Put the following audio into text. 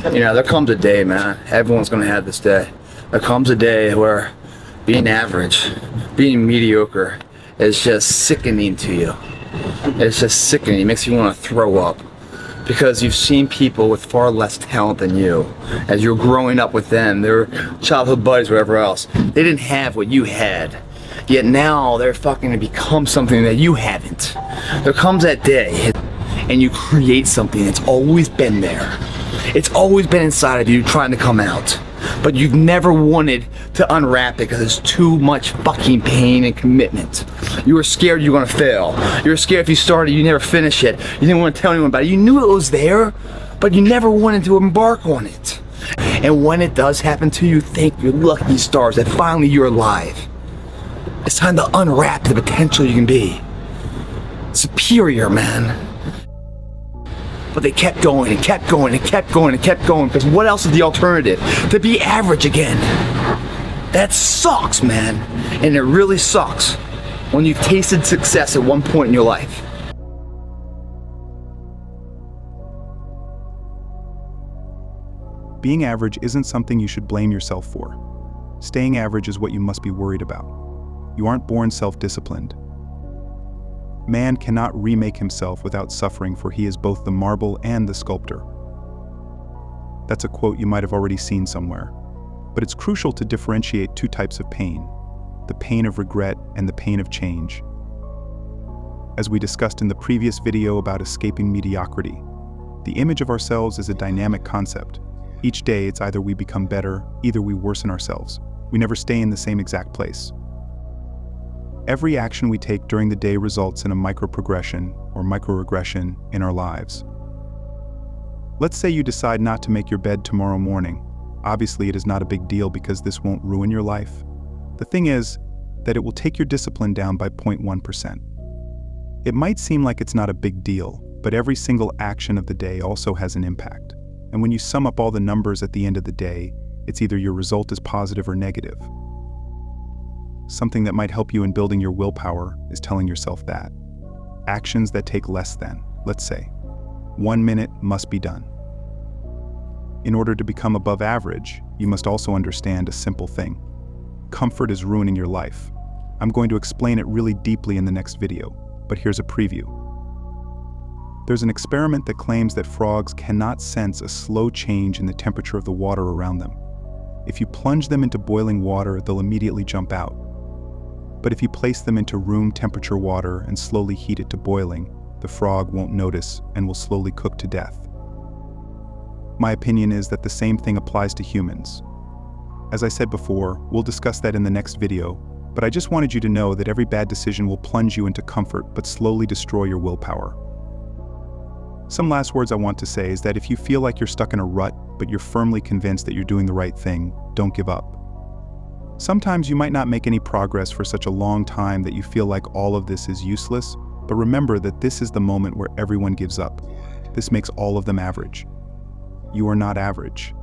You know, there comes a day, man. Everyone's gonna have this day. There comes a day where being average, being mediocre is just sickening to you. It's just sickening. It makes you want to throw up. Because you've seen people with far less talent than you. As you're growing up with them, their childhood buddies, whatever else, they didn't have what you had. Yet now they're fucking to become something that you haven't. There comes that day, and you create something that's always been there. It's always been inside of you trying to come out. But you've never wanted to unwrap it because it's too much fucking pain and commitment. You were scared you were gonna fail. You were scared if you started, you never finish it. You didn't want to tell anyone about it. You knew it was there, but you never wanted to embark on it. And when it does happen to you, thank your lucky stars that finally you're alive. It's time to unwrap the potential you can be. Superior, man. But they kept going and kept going and kept going and kept going, because what else is the alternative? To be average again. That sucks, man. And it really sucks when you've tasted success at one point in your life. Being average isn't something you should blame yourself for. Staying average is what you must be worried about. You aren't born self-disciplined. Man cannot remake himself without suffering, for he is both the marble and the sculptor. That's a quote you might have already seen somewhere. But it's crucial to differentiate two types of pain: the pain of regret and the pain of change. As we discussed in the previous video about escaping mediocrity, the image of ourselves is a dynamic concept. Each day it's either we become better, either we worsen ourselves. We never stay in the same exact place. Every action we take during the day results in a micro-progression or micro-regression in our lives. Let's say you decide not to make your bed tomorrow morning. Obviously, it is not a big deal because this won't ruin your life. The thing is that it will take your discipline down by 0.1%. It might seem like it's not a big deal, but every single action of the day also has an impact. And when you sum up all the numbers at the end of the day, it's either your result is positive or negative. Something that might help you in building your willpower is telling yourself that actions that take less than, let's say, 1 minute must be done. In order to become above average, you must also understand a simple thing. Comfort is ruining your life. I'm going to explain it really deeply in the next video, but here's a preview. There's an experiment that claims that frogs cannot sense a slow change in the temperature of the water around them. If you plunge them into boiling water, they'll immediately jump out. But if you place them into room temperature water and slowly heat it to boiling, the frog won't notice and will slowly cook to death. My opinion is that the same thing applies to humans. As I said before, we'll discuss that in the next video, but I just wanted you to know that every bad decision will plunge you into comfort but slowly destroy your willpower. Some last words I want to say is that if you feel like you're stuck in a rut, but you're firmly convinced that you're doing the right thing, don't give up. Sometimes you might not make any progress for such a long time that you feel like all of this is useless, but remember that this is the moment where everyone gives up. This makes all of them average. You are not average.